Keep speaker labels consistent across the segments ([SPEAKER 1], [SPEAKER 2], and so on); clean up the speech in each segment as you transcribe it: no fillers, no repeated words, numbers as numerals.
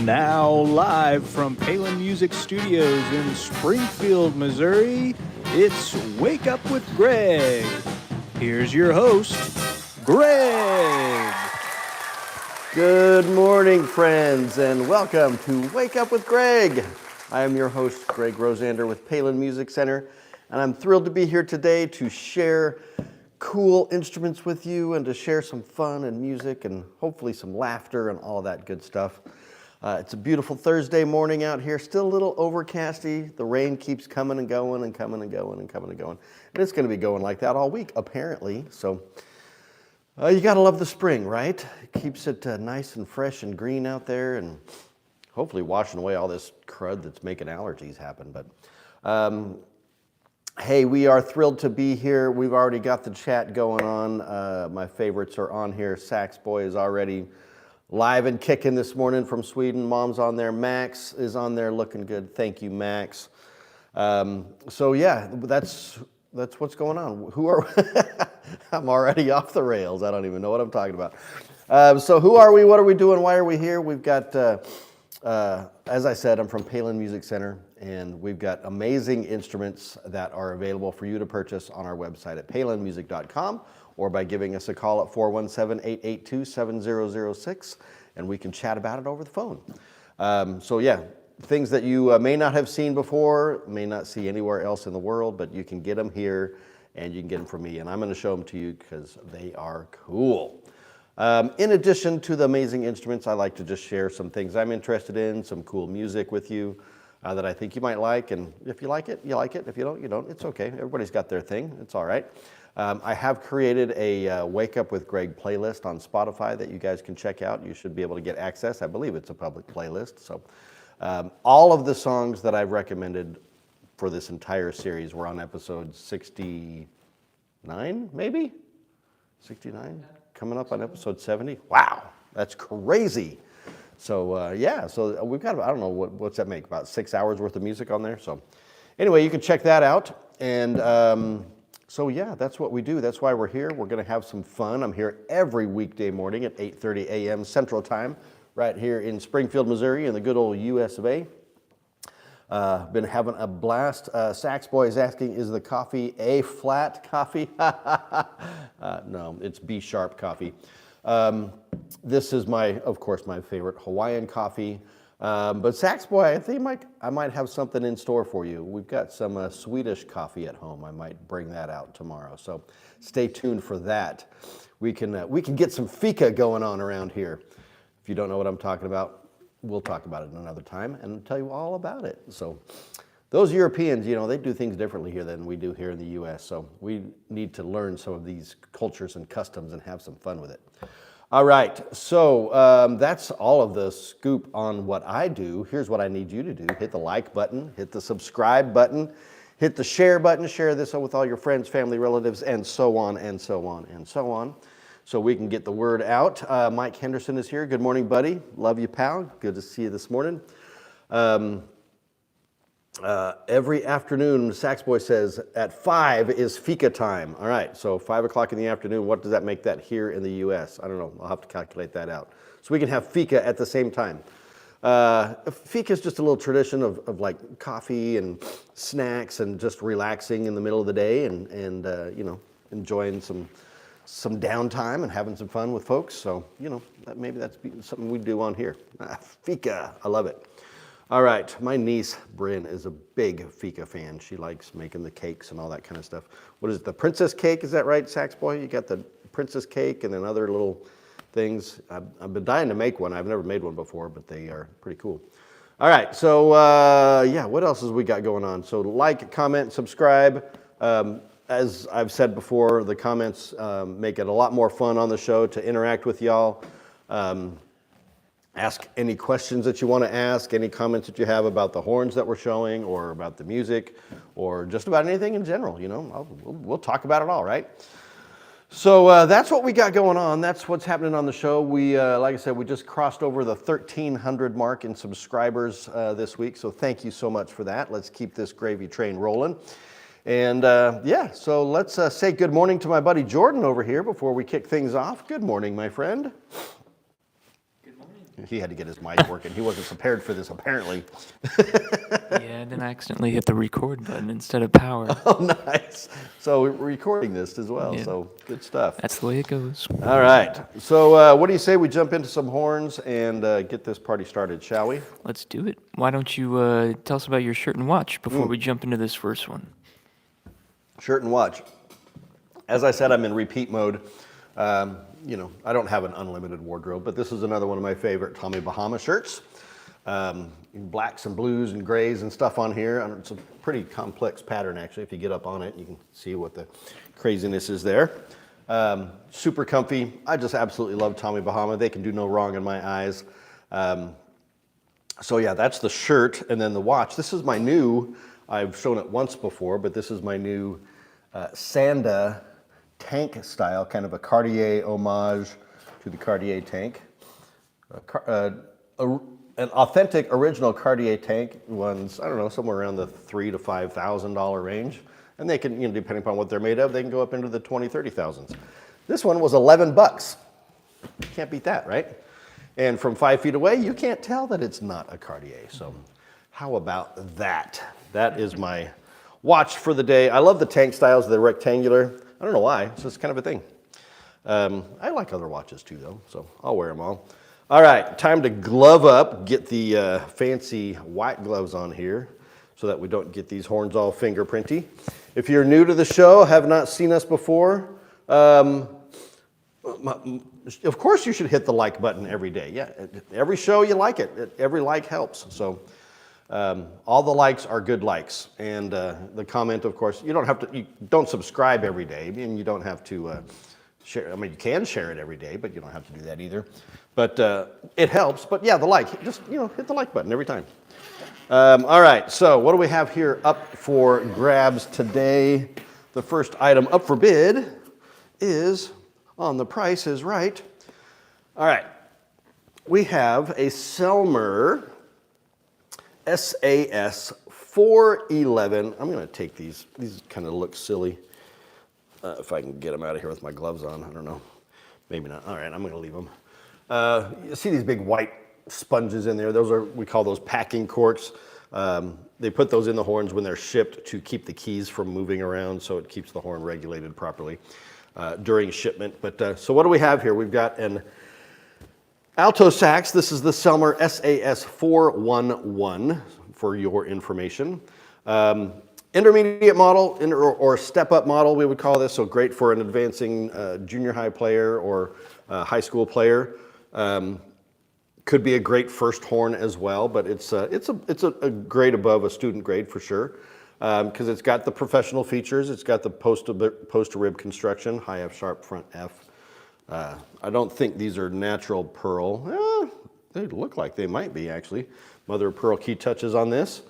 [SPEAKER 1] Now live from Palin Music Studios in Springfield, Missouri, it's Wake Up with Greg. Here's your host, Greg.
[SPEAKER 2] Good morning, friends, and welcome to Wake Up with Greg. I am your host, Greg Rosander with Palin Music Center, and I'm thrilled to be here today to share cool instruments with you and to share some fun and music and hopefully some laughter and all that good stuff. It's a beautiful Thursday morning out here, still a little overcasty. The rain keeps coming and going and coming and going and coming and going. And it's going to be going like that all week, apparently. So you got to love the spring, right? It keeps it nice and fresh and green out there and hopefully washing away all this crud that's making allergies happen. But hey, we are thrilled to be here. We've already got the chat going on. My favorites are on here. Sax Boy is already live and kicking this morning from Sweden. Mom's on there. Max is on there looking good. Thank you, Max. So yeah, that's what's going on. Who are I'm already off the rails. I don't even know what I'm talking about. So who are we? What are we doing? Why are we here? We've got, as I said, I'm from Palin Music Center, and we've got amazing instruments that are available for you to purchase on our website at palinmusic.com or by giving us a call at 417-882-7006, and we can chat about it over the phone. So yeah, things that you may not have seen before, may not see anywhere else in the world, but you can get them here, and you can get them from me, and I'm going to show them to you because they are cool. In addition to the amazing instruments, I like to just share some things I'm interested in, some cool music with you that I think you might like, and if you like it, you like it. If you don't, you don't. It's okay. Everybody's got their thing. It's all right. I have created a Wake Up with Greg playlist on Spotify that you guys can check out. You should be able to get access. I believe it's a public playlist. So all of the songs that I've recommended for this entire series were on episode 69, maybe? 69? Coming up on episode 70? Wow, that's crazy. So yeah, so we've got, I don't know, what's that make, about 6 hours worth of music on there? So anyway, you can check that out. And so yeah, that's what we do. That's why we're here. We're gonna have some fun. I'm here every weekday morning at 8:30 a.m. Central Time, right here in Springfield, Missouri, in the good old US of A. Been having a blast. Sax Boy is asking, is the coffee A flat coffee? No, it's B sharp coffee. This is of course, my favorite Hawaiian coffee. But Sax Boy, I think I might have something in store for you. We've got some Swedish coffee at home. I might bring that out tomorrow. So stay tuned for that. We can get some fika going on around here. If you don't know what I'm talking about, we'll talk about it another time and tell you all about it. So those Europeans, they do things differently here than we do here in the US. So we need to learn some of these cultures and customs and have some fun with it. All right, so that's all of the scoop on what I do. Here's what I need you to do. Hit the like button, hit the subscribe button, hit the share button, share this with all your friends, family, relatives, and so on and so on and so on, so we can get the word out. Mike Henderson is here. Good morning, buddy. Love you, pal. Good to see you this morning. Every afternoon, Sax Boy says, at 5 is fika time. All right, so 5 o'clock in the afternoon, what does that make that here in the U.S.? I don't know. I'll have to calculate that out. So we can have fika at the same time. Fika is just a little tradition of like coffee and snacks and just relaxing in the middle of the day and enjoying some downtime and having some fun with folks. So, maybe that's something we do on here. Fika, I love it. All right, my niece, Bryn, is a big fika fan. She likes making the cakes and all that kind of stuff. What is it, the princess cake? Is that right, Sax Boy? You got the princess cake and then other little things. I've been dying to make one. I've never made one before, but they are pretty cool. All right, so yeah, what else has we got going on? So like, comment, subscribe. As I've said before, the comments make it a lot more fun on the show to interact with y'all. Ask any questions that you want to ask, any comments that you have about the horns that we're showing or about the music or just about anything in general, we'll talk about it all, right? So that's what we got going on. That's what's happening on the show. We, like I said, we just crossed over the 1,300 mark in subscribers this week. So thank you so much for that. Let's keep this gravy train rolling. And yeah, so let's say good morning to my buddy Jordan over here before we kick things off. Good morning, my friend.
[SPEAKER 3] Good morning.
[SPEAKER 2] he had to get his mic working. He wasn't prepared for this, apparently.
[SPEAKER 3] Yeah, and then I accidentally hit the record button instead of power.
[SPEAKER 2] Oh, nice. So we're recording this as well,
[SPEAKER 3] Yeah.
[SPEAKER 2] so good stuff.
[SPEAKER 3] That's the way it goes.
[SPEAKER 2] All right. So what do you say we jump into some horns and get this party started, shall we?
[SPEAKER 3] Let's do it. Why don't you tell us about your shirt and watch before we jump into this first one?
[SPEAKER 2] Shirt and watch. As I said, I'm in repeat mode. You know, I don't have an unlimited wardrobe, but this is another one of my favorite Tommy Bahama shirts. Blacks and blues and grays and stuff on here. It's a pretty complex pattern, actually. If you get up on it, you can see what the craziness is there. Super comfy. I just absolutely love Tommy Bahama. They can do no wrong in my eyes. So yeah, that's the shirt, and then the watch. This is my new, I've shown it once before, but this is my new Sanda tank style, kind of a Cartier homage to the Cartier tank. An authentic original Cartier tank one's, I don't know, somewhere around the $3,000 to $5,000 range. And they can, you know, depending upon what they're made of, they can go up into the 20, 30,000s. This one was $11. Can't beat that, right? And from 5 feet away, you can't tell that it's not a Cartier. So how about that? That is my watch for the day. I love the tank styles, they're rectangular. I don't know why, it's just kind of a thing. I like other watches too though, so I'll wear them all. All right, time to glove up, get the fancy white gloves on here so that we don't get these horns all fingerprinty. If you're new to the show, have not seen us before, of course you should hit the like button every day. Yeah, every show you like it. Every like helps. So all the likes are good likes. And the comment, of course, you don't subscribe every day, and you don't have to share. I mean, you can share it every day, but you don't have to do that either. But it helps. But yeah, the like, just, you know, hit the like button every time. All right, so what do we have here up for grabs today? The first item up for bid is on The Price is Right. All right, we have a Selmer SAS 411. I'm going to take these. These kind of look silly. If I can get them out of here with my gloves on, I don't know. Maybe not. All right, I'm going to leave them. You see these big white sponges in there. Those are, we call those packing corks. They put those in the horns when they're shipped to keep the keys from moving around, so it keeps the horn regulated properly during shipment. But so what do we have here? We've got an alto sax. This is the Selmer SAS 411 for your information. Intermediate model or step-up model, we would call this. So great for an advancing junior high player or high school player. Could be a great first horn as well, but it's a grade above a student grade for sure, because it's got the professional features. It's got the post to rib construction, high F sharp, front F. I don't think these are natural pearl. They look like they might be actually. Mother of pearl key touches on this.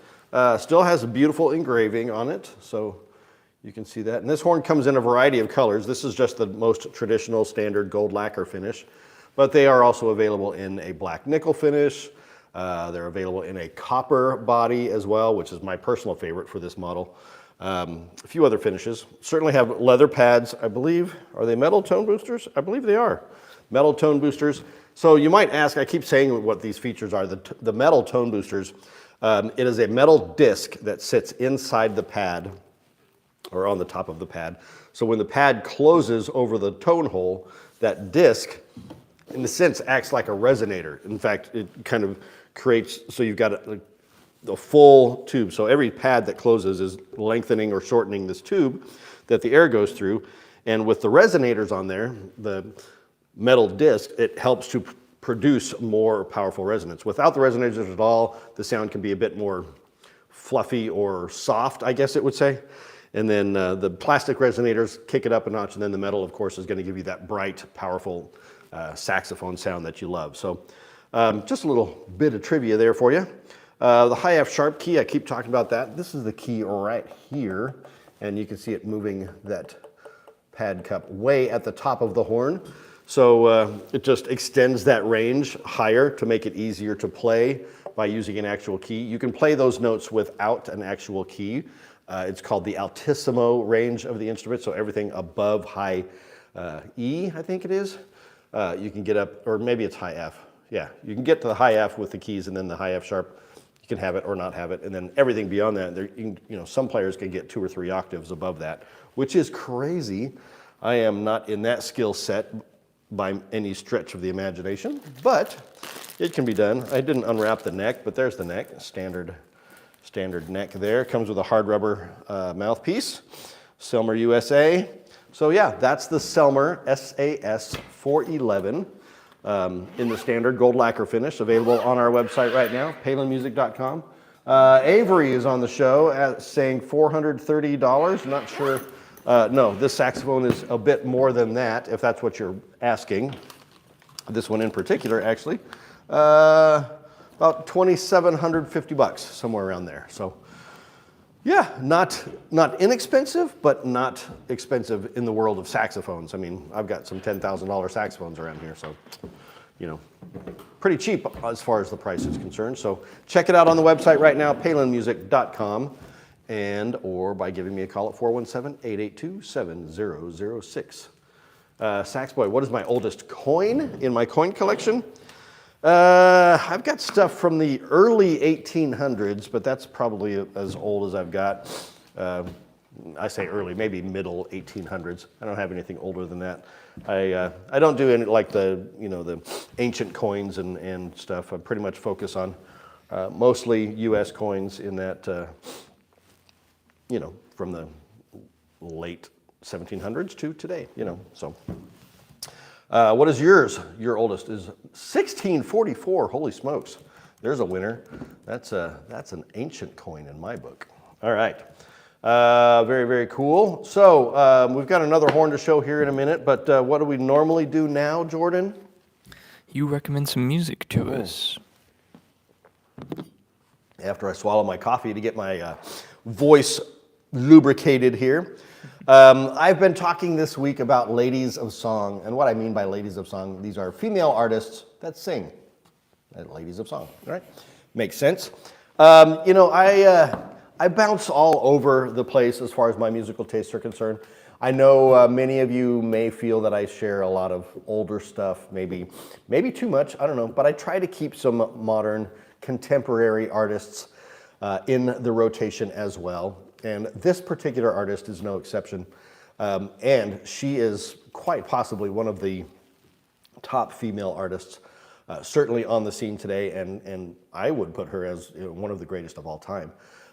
[SPEAKER 2] Still has a beautiful engraving on it, so you can see that. And this horn comes in a variety of colors. This is just the most traditional standard gold lacquer finish. But they are also available in a black nickel finish. They're available in a copper body as well, which is my personal favorite for this model. A few other finishes. Certainly have leather pads, I believe. Are they metal tone boosters? I believe they are. Metal tone boosters. So you might ask, I keep saying what these features are. The metal tone boosters, it is a metal disc that sits inside the pad or on the top of the pad. So when the pad closes over the tone hole, that disc in a sense acts like a resonator. In fact, it kind of creates, so you've got a full tube. So every pad that closes is lengthening or shortening this tube that the air goes through. And with the resonators on there, the metal disc, it helps to produce more powerful resonance. Without the resonators at all, the sound can be a bit more fluffy or soft, I guess it would say. And then the plastic resonators kick it up a notch, and then the metal, of course, is going to give you that bright, powerful saxophone sound that you love. So just a little bit of trivia there for you. The high F sharp key, I keep talking about that. This is the key right here, and you can see it moving that pad cup way at the top of the horn. So it just extends that range higher to make it easier to play by using an actual key. You can play those notes without an actual key. It's called the altissimo range of the instrument, so everything above high E, I think it is. You can get up, or maybe it's high F. Yeah, you can get to the high F with the keys, and then the high F sharp, you can have it or not have it, and then everything beyond that, some players can get 2 or 3 octaves above that, which is crazy. I am not in that skill set by any stretch of the imagination, but it can be done. I didn't unwrap the neck, but there's the neck, standard neck there. Comes with a hard rubber mouthpiece, Selmer USA. So yeah, that's the Selmer SAS 411 in the standard gold lacquer finish, available on our website right now, palinmusic.com. Avery is on the show saying $430. Not sure. No, this saxophone is a bit more than that, if that's what you're asking. This one in particular, actually. About $2,750, somewhere around there. So, yeah, not inexpensive, but not expensive in the world of saxophones. I mean, I've got some $10,000 saxophones around here, so, pretty cheap as far as the price is concerned. So check it out on the website right now, palinmusic.com, or by giving me a call at 417-882-7006. Sax Boy, what is my oldest coin in my coin collection? I've got stuff from the early 1800s, but that's probably as old as I've got. I say early, maybe middle 1800s. I don't have anything older than that. I don't do any like the ancient coins and stuff. I pretty much focus on mostly U.S. coins in that from the late 1700s to today. So. What is yours? Your oldest is 1644. Holy smokes! There's a winner. That's an ancient coin in my book. All right. Very, very cool. So we've got another horn to show here in a minute, but what do we normally do now, Jordan?
[SPEAKER 3] You recommend some music to us.
[SPEAKER 2] After I swallow my coffee to get my voice lubricated here. I've been talking this week about ladies of song, and what I mean by ladies of song, these are female artists that sing. Ladies of song, right? Makes sense. I bounce all over the place as far as my musical tastes are concerned. I know many of you may feel that I share a lot of older stuff, maybe too much, I don't know, but I try to keep some modern, contemporary artists in the rotation as well. And this particular artist is no exception. And she is quite possibly one of the top female artists, certainly on the scene today, and I would put her as one of the greatest of all time.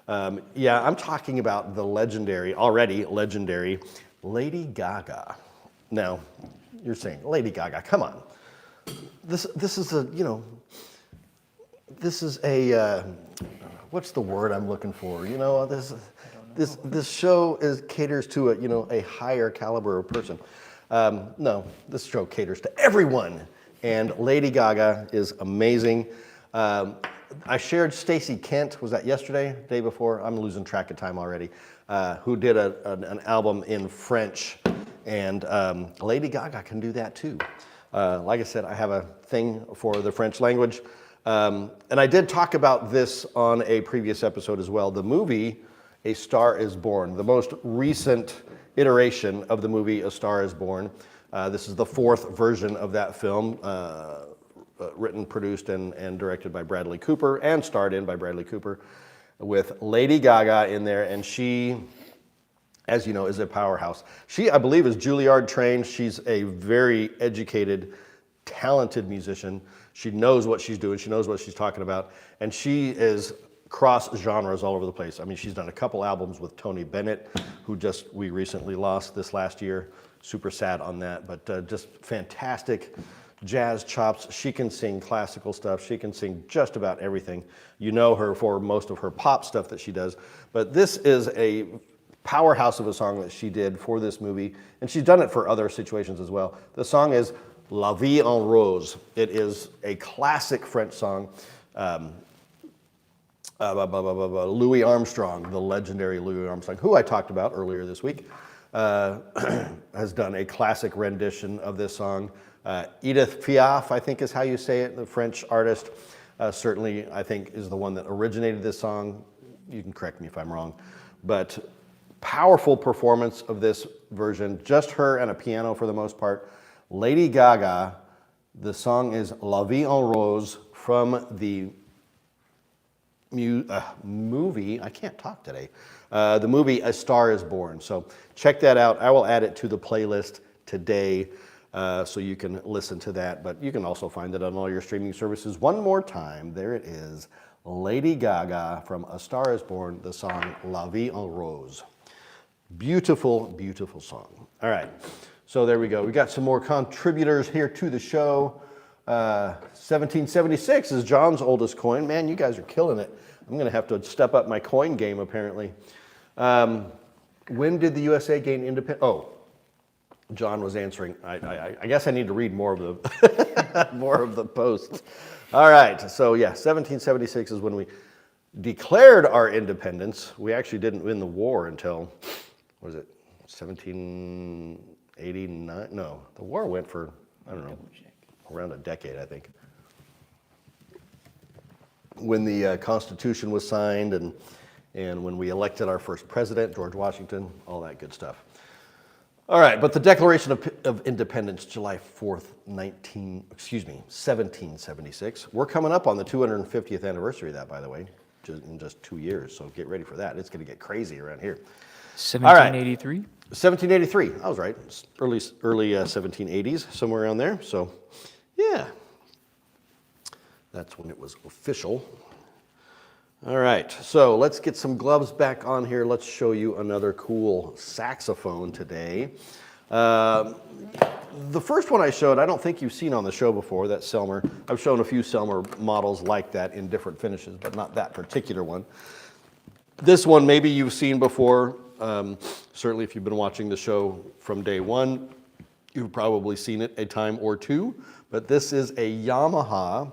[SPEAKER 2] I'm talking about the already legendary Lady Gaga. Now, you're saying, Lady Gaga, come on. This is a what's the word I'm looking for? This show caters to a higher caliber of person. No, this show caters to everyone, and Lady Gaga is amazing. I shared Stacey Kent, was that yesterday, day before? I'm losing track of time already. Who did an album in French, and Lady Gaga can do that too. Like I said, I have a thing for the French language, and I did talk about this on a previous episode as well. The movie A Star Is Born, the most recent iteration of the movie A Star Is Born. This is the 4th version of that film, written, produced, and directed by Bradley Cooper, and starred in by Bradley Cooper, with Lady Gaga in there, and she, as you know, is a powerhouse. She, I believe, is Juilliard trained. She's a very educated, talented musician. She knows what she's doing. She knows what she's talking about, and she is cross genres all over the place. I mean, she's done a couple albums with Tony Bennett, who we recently lost this last year. Super sad on that, but just fantastic jazz chops. She can sing classical stuff. She can sing just about everything. You know her for most of her pop stuff that she does, but this is a powerhouse of a song that she did for this movie, and she's done it for other situations as well. The song is La Vie en Rose. It is a classic French song. Louis Armstrong, the legendary Louis Armstrong, who I talked about earlier this week, has done a classic rendition of this song. Edith Piaf, I think is how you say it, the French artist, certainly I think is the one that originated this song. You can correct me if I'm wrong, but powerful performance of this version, just her and a piano for the most part. Lady Gaga The song is La Vie en Rose from the movie, I can't talk today, the movie A Star is Born. So check that out. I will add it to the playlist today so you can listen to that. But you can also find it on all your streaming services. One more time, there it is. Lady Gaga from A Star is Born, the song La Vie en Rose. Beautiful, beautiful song. All right, so there we go. We got some more contributors here to the show. 1776 is John's oldest coin. Man, you guys are killing it. I'm going to have to step up my coin game, apparently. When did the USA gain independence? Oh, John was answering. I guess I need to read more of the more of the posts. All right, so yeah, 1776 is when we declared our independence. We actually didn't win the war until, what is it, 1789? No, the war went for, I don't know, around a decade, I think. When the Constitution was signed and when we elected our first president, George Washington, all that good stuff. All right, but the Declaration of Independence, July 4th, 1776. We're coming up on the 250th anniversary of that, by the way, in just 2 years. So get ready for that. It's going to get crazy around here.
[SPEAKER 3] 1783?
[SPEAKER 2] 1783. I was right. Early 1780s, somewhere around there. So, yeah. That's when it was official. All right, so let's get some gloves back on here. Let's show you another cool saxophone today. The first one I showed, I don't think you've seen on the show before, that Selmer. I've shown a few Selmer models like that in different finishes, but not that particular one. This one maybe you've seen before. Certainly if you've been watching the show from day one, you've probably seen it a time or two. But this is a Yamaha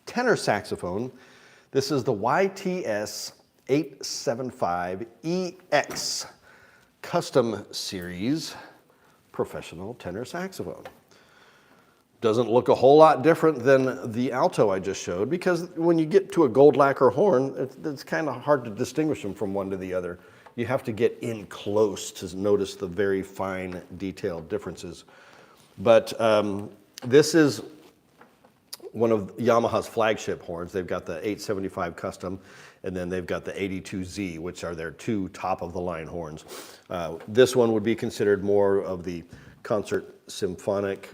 [SPEAKER 2] tenor saxophone. This is the YTS 875EX Custom Series professional tenor saxophone. Doesn't look a whole lot different than the alto I just showed, because when you get to a gold lacquer horn, it's kind of hard to distinguish them from one to the other. You have to get in close to notice the very fine detailed differences. But this is one of Yamaha's flagship horns. They've got the 875 Custom, and then they've got the 82Z, which are their two top-of-the-line horns. This one would be considered more of the concert symphonic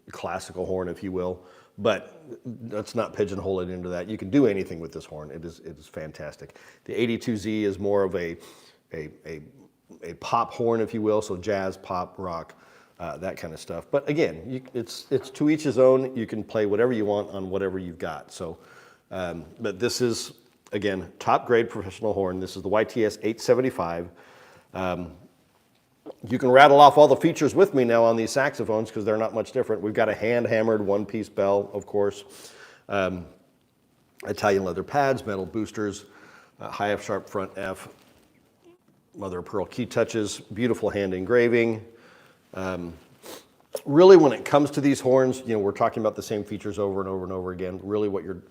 [SPEAKER 2] classical horn, if you will, but let's not pigeonhole it into that. You can do anything with this horn. It is fantastic. The 82Z is more of a pop horn, if you will, so jazz, pop, rock, that kind of stuff. But again, it's to each his own. You can play whatever you want on whatever you've got. So, but this is, again, top grade professional horn. This is the YTS 875. You can rattle off all the features with me now on these saxophones because they're not much different. We've got a hand-hammered one-piece bell, of course, Italian leather pads, metal boosters, high F sharp front F, mother of pearl key touches, beautiful hand engraving. Really, when it comes to these horns, you know, we're talking about the same features over and over and over again. Really what you're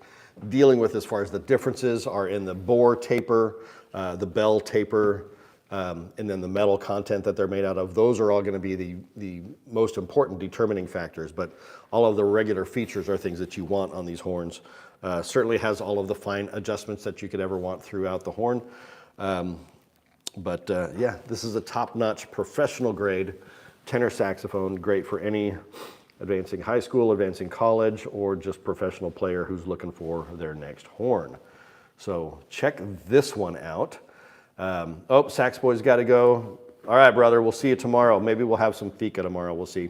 [SPEAKER 2] dealing with as far as the differences are in the bore taper, the bell taper, and then the metal content that they're made out of. Those are all going to be the most important determining factors, but all of the regular features are things that you want on these horns. Certainly has all of the fine adjustments that you could ever want throughout the horn. Yeah, this is a top-notch professional grade tenor saxophone, great for any advancing high school, advancing college, or just professional player who's looking for their next horn. So check this one out. Oh, Sax Boy's got to go. All right, brother, we'll see you tomorrow. Maybe we'll have some fika tomorrow. We'll see.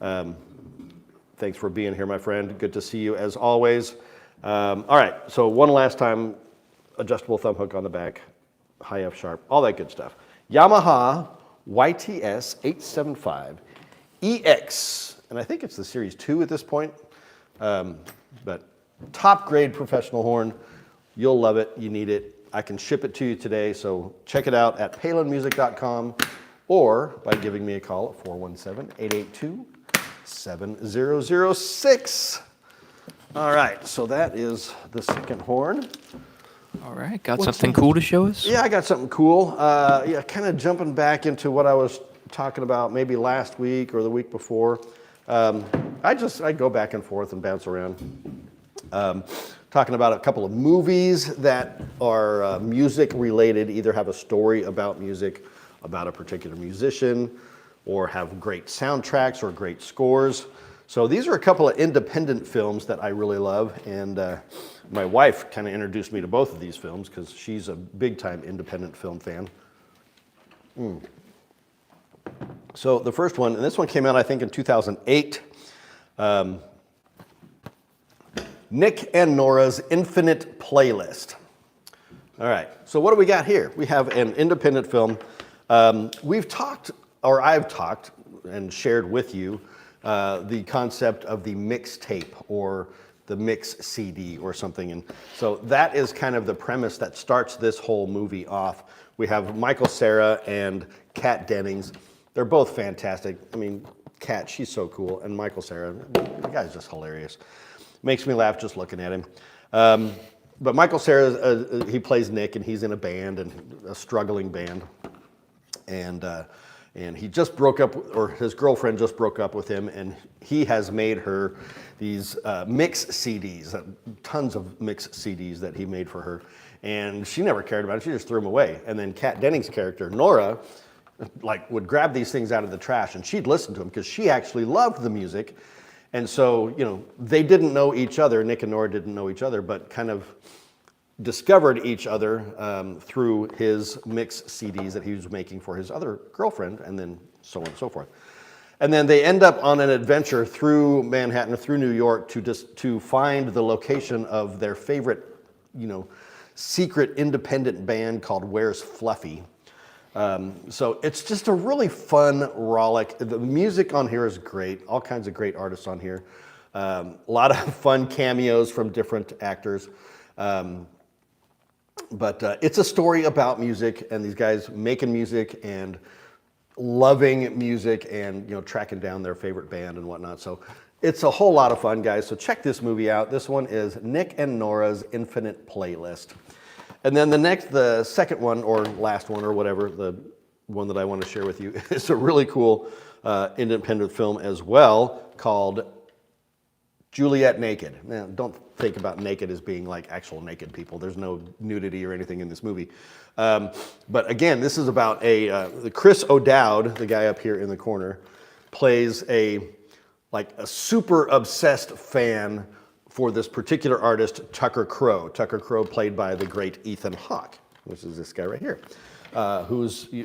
[SPEAKER 2] Thanks for being here, my friend. Good to see you as always. All right, so one last time, adjustable thumb hook on the back, high F sharp, all that good stuff. Yamaha YTS 875 EX, and I think it's the Series 2 at this point, but top grade professional horn. You'll love it. You need it. I can ship it to you today, so check it out at palinmusic.com or by giving me a call at 417-882-7006. All right, so that is the second horn.
[SPEAKER 3] All right, got something cool to show us?
[SPEAKER 2] Yeah, I got something cool. Yeah, kind of jumping back into what I was talking about maybe last week or the week before. I go back and forth and bounce around. Talking about a couple of movies that are music related, either have a story about music, about a particular musician, or have great soundtracks or great scores. So these are a couple of independent films that I really love, and my wife kind of introduced me to both of these films because she's a big-time independent film fan. So the first one, and this one came out I think in 2008, Nick and Nora's Infinite Playlist. All right, so what do we got here? We have an independent film. I've talked and shared with you the concept of the mixtape or the mix CD or something. And so that is kind of the premise that starts this whole movie off. We have Michael Cera and Kat Dennings. They're both fantastic. I mean, Kat, she's so cool. And Michael Cera, the guy's just hilarious. Makes me laugh just looking at him. But Michael Cera, he plays Nick, and he's in a band, and a struggling band. And he just broke up, or his girlfriend just broke up with him, and he has made her these mix CDs, tons of mix CDs that he made for her. And she never cared about it, she just threw them away. And then Kat Dennings' character, Nora, would grab these things out of the trash, and she'd listen to them because she actually loved the music. And so, they didn't know each other, Nick and Nora didn't know each other, but kind of discovered each other through his mix CDs that he was making for his other girlfriend, and then so on and so forth. And then they end up on an adventure through Manhattan, through New York, to find the location of their favorite, secret independent band called Where's Fluffy. So it's just a really fun rollick. The music on here is great. All kinds of great artists on here. A lot of fun cameos from different actors. But it's a story about music and these guys making music and loving music and tracking down their favorite band and whatnot. So it's a whole lot of fun, guys. So check this movie out. This one is Nick and Nora's Infinite Playlist. And then the second one, or last one, or whatever, the one that I want to share with you, is a really cool independent film as well called Juliet Naked. Now, don't think about naked as being like actual naked people. There's no nudity or anything in this movie. But again, this is about Chris O'Dowd, the guy up here in the corner, plays a super obsessed fan for this particular artist, Tucker Crowe. Tucker Crowe, played by the great Ethan Hawke, which is this guy right here,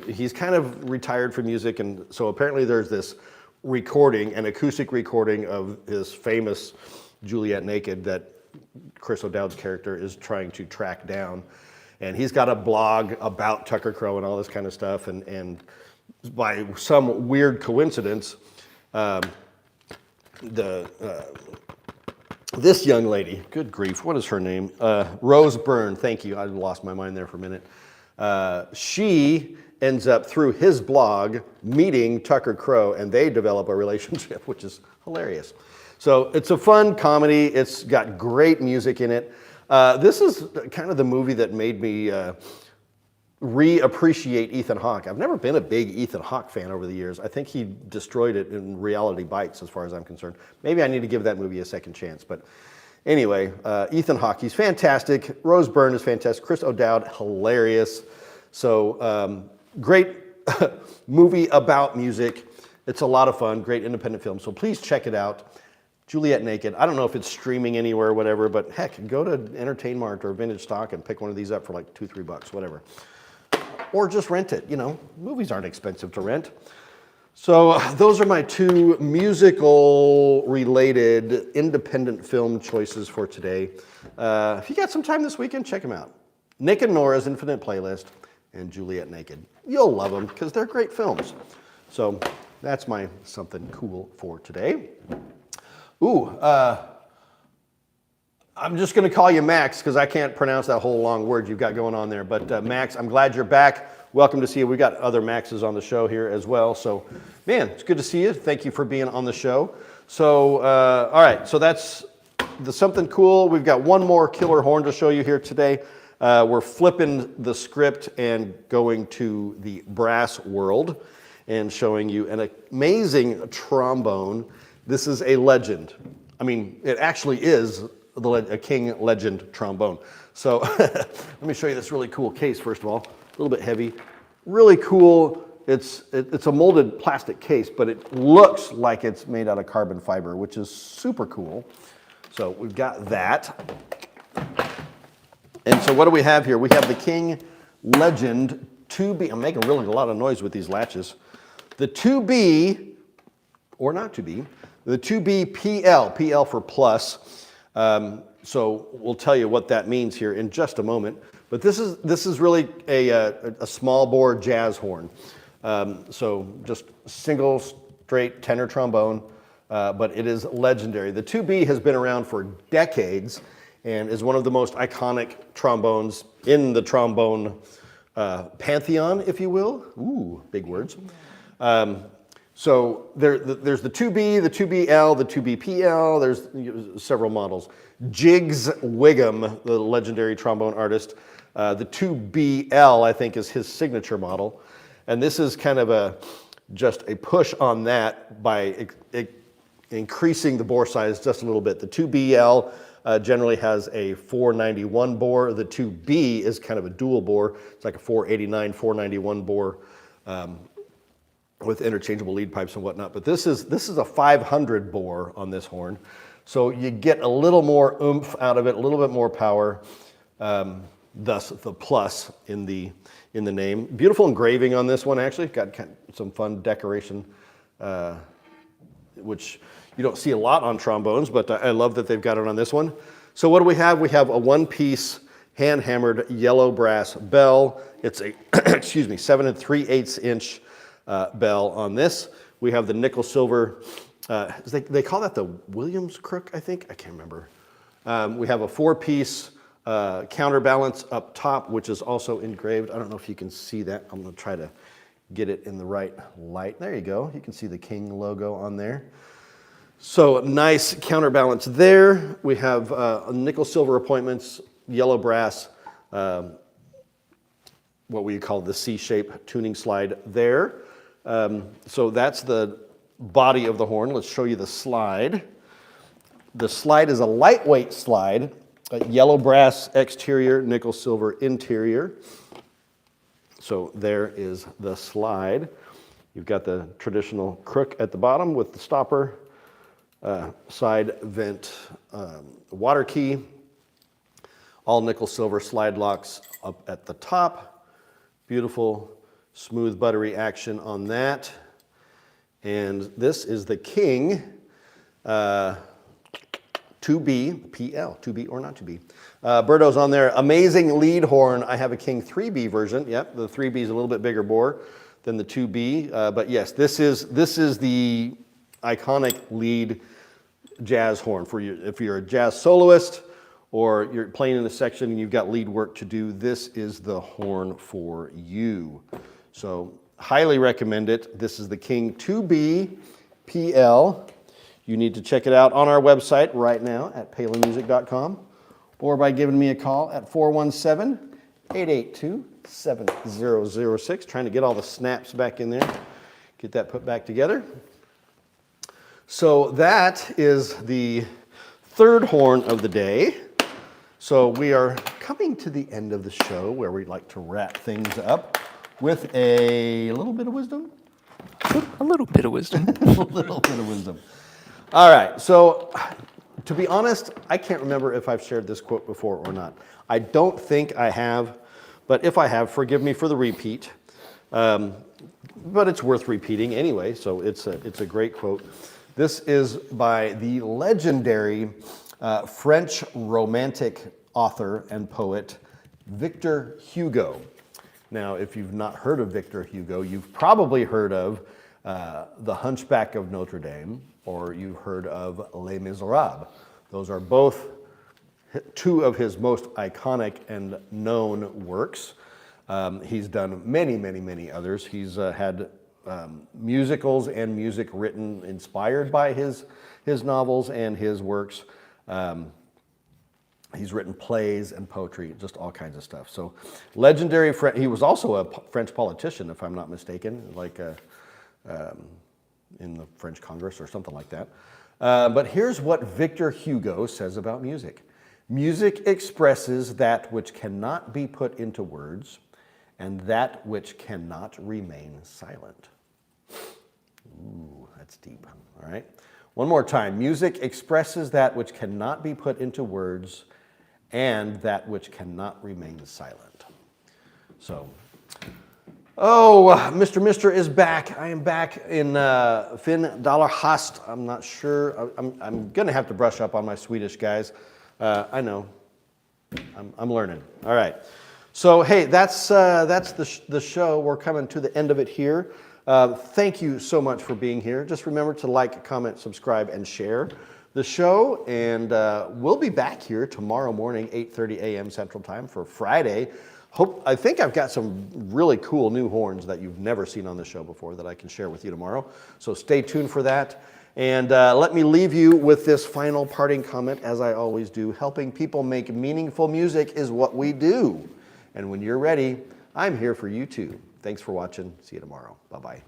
[SPEAKER 2] he's kind of retired from music, and so apparently there's this recording, an acoustic recording of his famous Juliet Naked that Chris O'Dowd's character is trying to track down. And he's got a blog about Tucker Crowe and all this kind of stuff, and by some weird coincidence, this young lady, good grief, what is her name? Rose Byrne, thank you, I lost my mind there for a minute. She ends up, through his blog, meeting Tucker Crowe, and they develop a relationship, which is hilarious. So it's a fun comedy, it's got great music in it. This is kind of the movie that made me reappreciate Ethan Hawke. I've never been a big Ethan Hawke fan over the years. I think he destroyed it in Reality Bites, as far as I'm concerned. Maybe I need to give that movie a second chance. But anyway, Ethan Hawke, he's fantastic. Rose Byrne is fantastic. Chris O'Dowd, hilarious. So great movie about music. It's a lot of fun, great independent film. So please check it out. Juliet Naked. I don't know if it's streaming anywhere or whatever, but heck, go to Entertain Mart or Vintage Stock and pick one of these up for like $2, $3, whatever. Or just rent it, movies aren't expensive to rent. So those are my two musical related independent film choices for today. If you got some time this weekend, check them out. Nick and Nora's Infinite Playlist and Juliet Naked. You'll love them because they're great films. So that's my something cool for today. Ooh, I'm just going to call you Max because I can't pronounce that whole long word you've got going on there. But Max, I'm glad you're back. Welcome to see you. We've got other Maxes on the show here as well. So, man, it's good to see you. Thank you for being on the show. So, all right, so that's the something cool. We've got one more killer horn to show you here today. We're flipping the script and going to the brass world and showing you an amazing trombone This is a legend. I mean, it actually is a King Legend trombone. So let me show you this really cool case, first of all. A little bit heavy. Really cool. It's a molded plastic case, but it looks like it's made out of carbon fiber, which is super cool. So we've got that. And so what do we have here? We have the King Legend 2B. I'm making really a lot of noise with these latches. The 2B, or not 2B, the 2B PL, PL for plus. So we'll tell you what that means here in just a moment. But this is really a small bore jazz horn. So just single straight tenor trombone, but it is legendary. The 2B has been around for decades and is one of the most iconic trombones in the trombone pantheon, if you will. Ooh, big words. So there's the 2B, the 2BL, the 2BPL, there's several models. Jiggs Wiggum, the legendary trombone artist, the 2BL, I think, is his signature model. And this is kind of just a push on that by increasing the bore size just a little bit. The 2BL generally has a 491 bore. The 2B is kind of a dual bore. It's like a 489, 491 bore with interchangeable lead pipes and whatnot. But this is a 500 bore on this horn. So you get a little more oomph out of it, a little bit more power, thus the plus in the name. Beautiful engraving on this one, actually. Got some fun decoration, which you don't see a lot on trombones, but I love that they've got it on this one. So what do we have? We have a one-piece hand-hammered yellow brass bell. It's a, 7 3/8 inch bell on this. We have the nickel silver, they call that the Williams crook, I think. I can't remember. We have a 4-piece counterbalance up top, which is also engraved. I don't know if you can see that. I'm going to try to get it in the right light. There you go. You can see the King logo on there. So nice counterbalance there. We have nickel silver appointments, yellow brass, what we call the C-shape tuning slide there. So that's the body of the horn. Let's show you the slide. The slide is a lightweight slide, a yellow brass exterior, nickel silver interior. So there is the slide. You've got the traditional crook at the bottom with the stopper, side vent water key, all nickel silver slide locks up at the top. Beautiful, smooth, buttery action on that. And this is the King 2B PL, 2B or not 2B. Berto's on there. Amazing lead horn. I have a King 3B version. Yep, the 3B is a little bit bigger bore than the 2B. But yes, this is the iconic lead jazz horn for you. If you're a jazz soloist or you're playing in a section and you've got lead work to do, this is the horn for you. So highly recommend it. This is the King 2B PL. You need to check it out on our website right now at palinmusic.com or by giving me a call at 417-882-7006. Trying to get all the snaps back in there, get that put back together. So that is the third horn of the day. So we are coming to the end of the show where we'd like to wrap things up with a little bit of wisdom.
[SPEAKER 3] A little bit of wisdom.
[SPEAKER 2] A little bit of wisdom. All right, so to be honest, I can't remember if I've shared this quote before or not. I don't think I have, but if I have, forgive me for the repeat. But it's worth repeating anyway, so it's a great quote. This is by the legendary French Romantic author and poet Victor Hugo. Now, if you've not heard of Victor Hugo, you've probably heard of The Hunchback of Notre Dame, or you've heard of Les Miserables. Those are both two of his most iconic and known works. He's done many, many, many others. He's had musicals and music written inspired by his novels and his works. He's written plays and poetry, just all kinds of stuff. So legendary, he was also a French politician, if I'm not mistaken, like in the French Congress or something like that. But here's what Victor Hugo says about music. Music expresses that which cannot be put into words and that which cannot remain silent. Ooh, that's deep. All right. One more time. Music expresses that which cannot be put into words and that which cannot remain silent. So, Mr. Mister is back. I am back in Finn Dollarhast. I'm not sure. I'm going to have to brush up on my Swedish, guys. I know. I'm learning. All right. So, hey, that's the show. We're coming to the end of it here. Thank you so much for being here. Just remember to like, comment, subscribe, and share the show. And we'll be back here tomorrow morning, 8:30 a.m. Central Time for Friday. I think I've got some really cool new horns that you've never seen on the show before that I can share with you tomorrow. So stay tuned for that. And let me leave you with this final parting comment, as I always do. Helping people make meaningful music is what we do. And when you're ready, I'm here for you too. Thanks for watching. See you tomorrow. Bye-bye.